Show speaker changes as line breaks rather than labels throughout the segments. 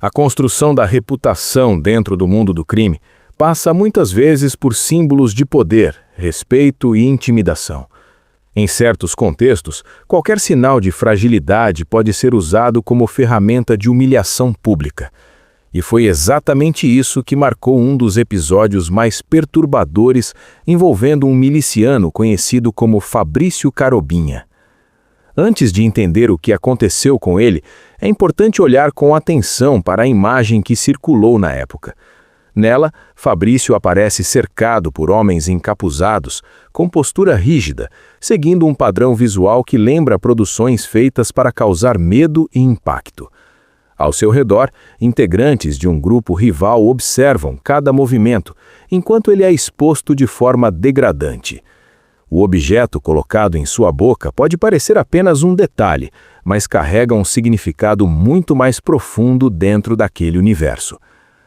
A construção da reputação dentro do mundo do crime passa muitas vezes por símbolos de poder, respeito e intimidação. Em certos contextos, qualquer sinal de fragilidade pode ser usado como ferramenta de humilhação pública. E foi exatamente isso que marcou um dos episódios mais perturbadores envolvendo um miliciano conhecido como Fabrício Carobinha. Antes de entender o que aconteceu com ele, é importante olhar com atenção para a imagem que circulou na época. Nela, Fabrício aparece cercado por homens encapuzados, com postura rígida, seguindo um padrão visual que lembra produções feitas para causar medo e impacto. Ao seu redor, integrantes de um grupo rival observam cada movimento, enquanto ele é exposto de forma degradante. O objeto colocado em sua boca pode parecer apenas um detalhe, mas carrega um significado muito mais profundo dentro daquele universo.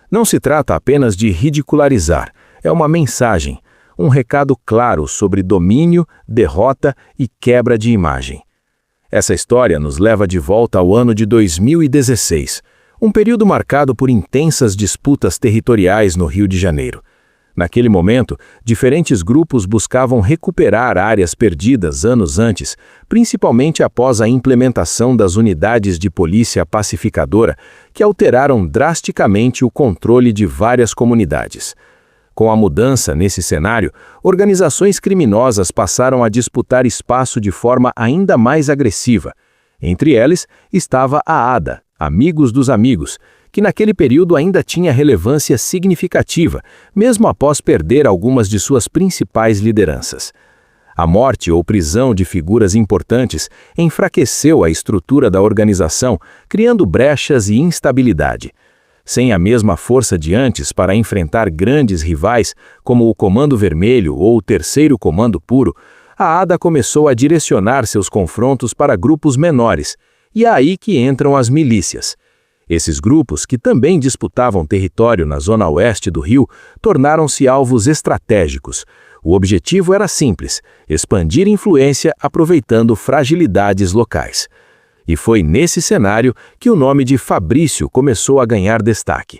Não se trata apenas de ridicularizar, é uma mensagem, um recado claro sobre domínio, derrota e quebra de imagem. Essa história nos leva de volta ao ano de 2016, um período marcado por intensas disputas territoriais no Rio de Janeiro. Naquele momento, diferentes grupos buscavam recuperar áreas perdidas anos antes, principalmente após a implementação das unidades de polícia pacificadora, que alteraram drasticamente o controle de várias comunidades. Com a mudança nesse cenário, organizações criminosas passaram a disputar espaço de forma ainda mais agressiva. Entre elas estava a ADA, Amigos dos Amigos, que naquele período ainda tinha relevância significativa, mesmo após perder algumas de suas principais lideranças. A morte ou prisão de figuras importantes enfraqueceu a estrutura da organização, criando brechas e instabilidade. Sem a mesma força de antes para enfrentar grandes rivais, como o Comando Vermelho ou o Terceiro Comando Puro, a ADA começou a direcionar seus confrontos para grupos menores, e é aí que entram as milícias. Esses grupos, que também disputavam território na zona oeste do Rio, tornaram-se alvos estratégicos. O objetivo era simples: expandir influência aproveitando fragilidades locais. E foi nesse cenário que o nome de Fabrício começou a ganhar destaque.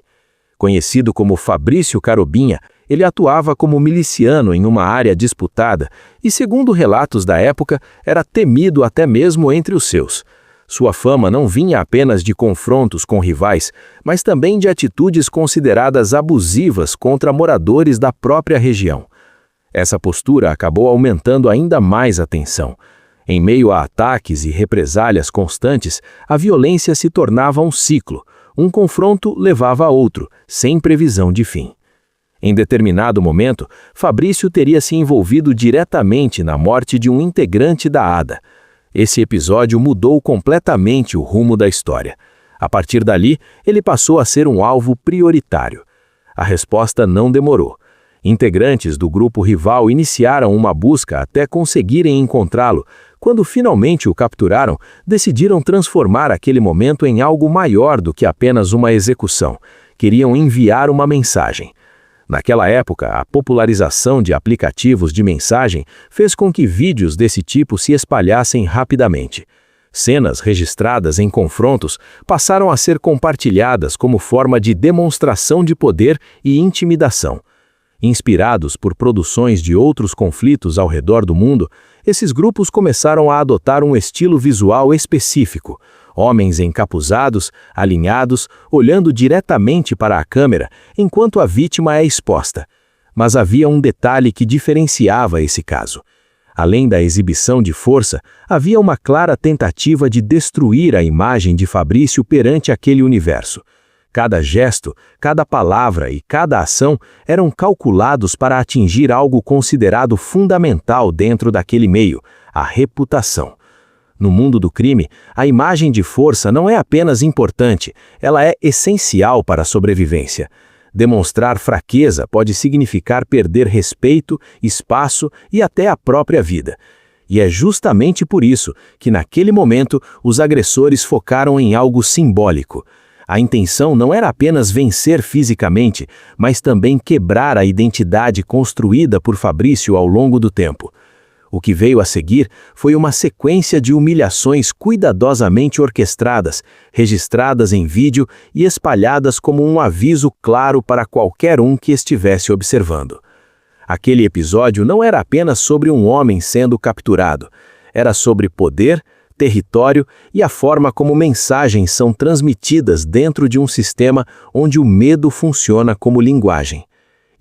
Conhecido como Fabrício Carobinha, ele atuava como miliciano em uma área disputada e, segundo relatos da época, era temido até mesmo entre os seus. Sua fama não vinha apenas de confrontos com rivais, mas também de atitudes consideradas abusivas contra moradores da própria região. Essa postura acabou aumentando ainda mais a tensão. Em meio a ataques e represálias constantes, a violência se tornava um ciclo. Um confronto levava a outro, sem previsão de fim. Em determinado momento, Fabrício teria se envolvido diretamente na morte de um integrante da ADA. Esse episódio mudou completamente o rumo da história. A partir dali, ele passou a ser um alvo prioritário. A resposta não demorou. Integrantes do grupo rival iniciaram uma busca até conseguirem encontrá-lo. Quando finalmente o capturaram, decidiram transformar aquele momento em algo maior do que apenas uma execução. Queriam enviar uma mensagem. Naquela época, a popularização de aplicativos de mensagem fez com que vídeos desse tipo se espalhassem rapidamente. Cenas registradas em confrontos passaram a ser compartilhadas como forma de demonstração de poder e intimidação. Inspirados por produções de outros conflitos ao redor do mundo, esses grupos começaram a adotar um estilo visual específico. Homens encapuzados, alinhados, olhando diretamente para a câmera, enquanto a vítima é exposta. Mas havia um detalhe que diferenciava esse caso. Além da exibição de força, havia uma clara tentativa de destruir a imagem de Fabrício perante aquele universo. Cada gesto, cada palavra e cada ação eram calculados para atingir algo considerado fundamental dentro daquele meio: a reputação. No mundo do crime, a imagem de força não é apenas importante, ela é essencial para a sobrevivência. Demonstrar fraqueza pode significar perder respeito, espaço e até a própria vida. E é justamente por isso que, naquele momento, os agressores focaram em algo simbólico. A intenção não era apenas vencer fisicamente, mas também quebrar a identidade construída por Fabrício ao longo do tempo. O que veio a seguir foi uma sequência de humilhações cuidadosamente orquestradas, registradas em vídeo e espalhadas como um aviso claro para qualquer um que estivesse observando. Aquele episódio não era apenas sobre um homem sendo capturado, era sobre poder, território e a forma como mensagens são transmitidas dentro de um sistema onde o medo funciona como linguagem.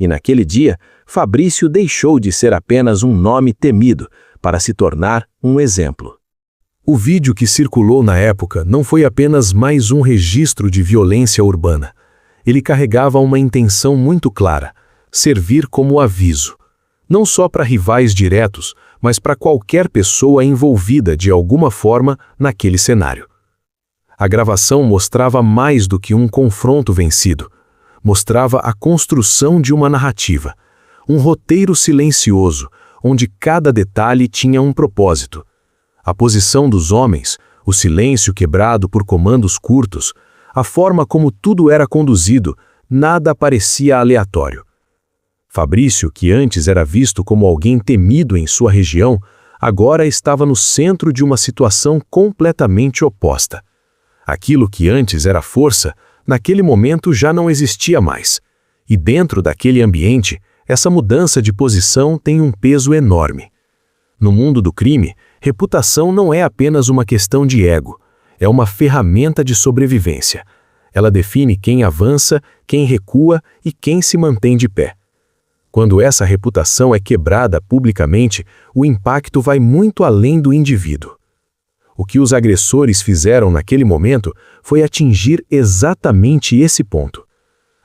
E naquele dia, Fabrício deixou de ser apenas um nome temido para se tornar um exemplo. O vídeo que circulou na época não foi apenas mais um registro de violência urbana. Ele carregava uma intenção muito clara: servir como aviso. Não só para rivais diretos, mas para qualquer pessoa envolvida de alguma forma naquele cenário. A gravação mostrava mais do que um confronto vencido. Mostrava a construção de uma narrativa, um roteiro silencioso, onde cada detalhe tinha um propósito. A posição dos homens, o silêncio quebrado por comandos curtos, a forma como tudo era conduzido, nada parecia aleatório. Fabrício, que antes era visto como alguém temido em sua região, agora estava no centro de uma situação completamente oposta. Aquilo que antes era força, naquele momento já não existia mais. E dentro daquele ambiente, essa mudança de posição tem um peso enorme. No mundo do crime, reputação não é apenas uma questão de ego, é uma ferramenta de sobrevivência. Ela define quem avança, quem recua e quem se mantém de pé. Quando essa reputação é quebrada publicamente, o impacto vai muito além do indivíduo. O que os agressores fizeram naquele momento foi atingir exatamente esse ponto.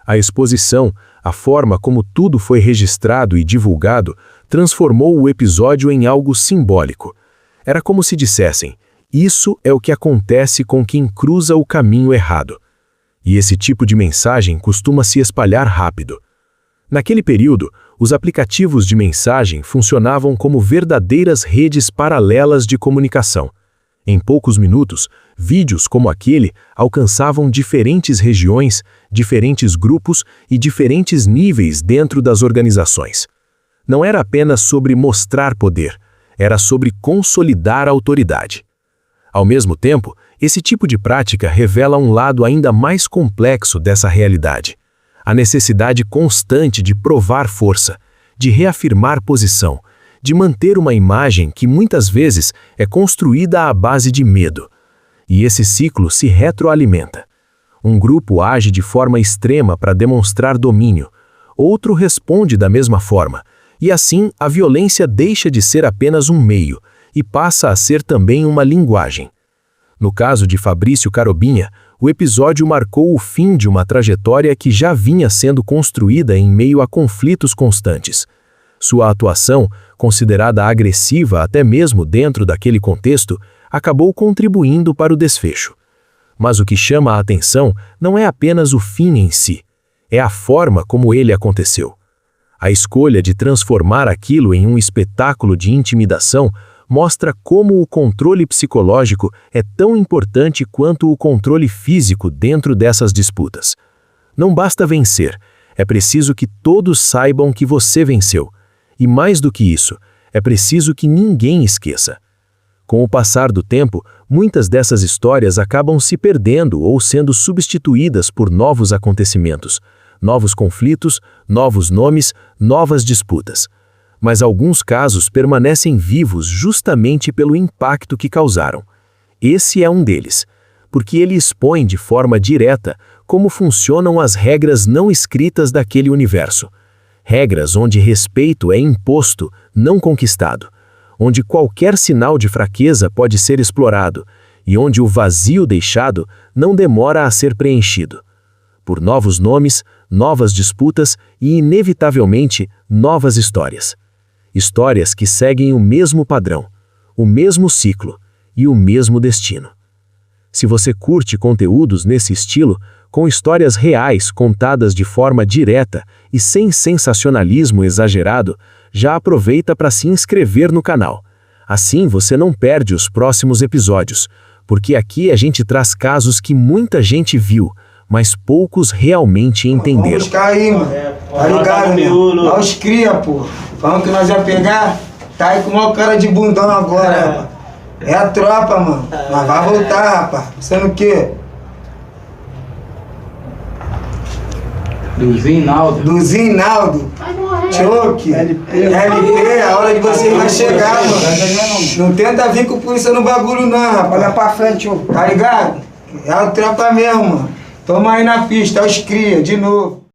A exposição, a forma como tudo foi registrado e divulgado, transformou o episódio em algo simbólico. Era como se dissessem: isso é o que acontece com quem cruza o caminho errado. E esse tipo de mensagem costuma se espalhar rápido. Naquele período, os aplicativos de mensagem funcionavam como verdadeiras redes paralelas de comunicação. Em poucos minutos, vídeos como aquele alcançavam diferentes regiões, diferentes grupos e diferentes níveis dentro das organizações. Não era apenas sobre mostrar poder, era sobre consolidar a autoridade. Ao mesmo tempo, esse tipo de prática revela um lado ainda mais complexo dessa realidade: a necessidade constante de provar força, de reafirmar posição, de manter uma imagem que muitas vezes é construída à base de medo. E esse ciclo se retroalimenta. Um grupo age de forma extrema para demonstrar domínio, outro responde da mesma forma, e assim a violência deixa de ser apenas um meio e passa a ser também uma linguagem. No caso de Fabrício Carobinha, o episódio marcou o fim de uma trajetória que já vinha sendo construída em meio a conflitos constantes. Sua atuação, considerada agressiva até mesmo dentro daquele contexto, acabou contribuindo para o desfecho. Mas o que chama a atenção não é apenas o fim em si, é a forma como ele aconteceu. A escolha de transformar aquilo em um espetáculo de intimidação mostra como o controle psicológico é tão importante quanto o controle físico dentro dessas disputas. Não basta vencer, é preciso que todos saibam que você venceu. E mais do que isso, é preciso que ninguém esqueça. Com o passar do tempo, muitas dessas histórias acabam se perdendo ou sendo substituídas por novos acontecimentos, novos conflitos, novos nomes, novas disputas. Mas alguns casos permanecem vivos justamente pelo impacto que causaram. Esse é um deles, porque ele expõe de forma direta como funcionam as regras não escritas daquele universo. Regras onde respeito é imposto, não conquistado, onde qualquer sinal de fraqueza pode ser explorado e onde o vazio deixado não demora a ser preenchido. Por novos nomes, novas disputas e, inevitavelmente, novas histórias. Histórias que seguem o mesmo padrão, o mesmo ciclo e o mesmo destino. Se você curte conteúdos nesse estilo, com histórias reais contadas de forma direta e sem sensacionalismo exagerado, já aproveita para se inscrever no canal. Assim você não perde os próximos episódios, porque aqui a gente traz casos que muita gente viu, mas poucos realmente entenderam.
Vamos buscar aí, mano. Tá ligado, mano? Olha os cria, pô. Falando que nós ia pegar, tá Tá aí com o maior cara de bundão agora, rapaz. É a tropa, mano. Mas vai voltar, rapaz. Pensando o quê?
Do Zinaldo.
Choque. LP, a hora de vocês vai chegar, mano. Não tenta vir com polícia no bagulho não, rapaz.
Olha pra frente, ô.
Tá ligado? É a tropa mesmo, mano. Toma aí na pista, é os cria, de novo.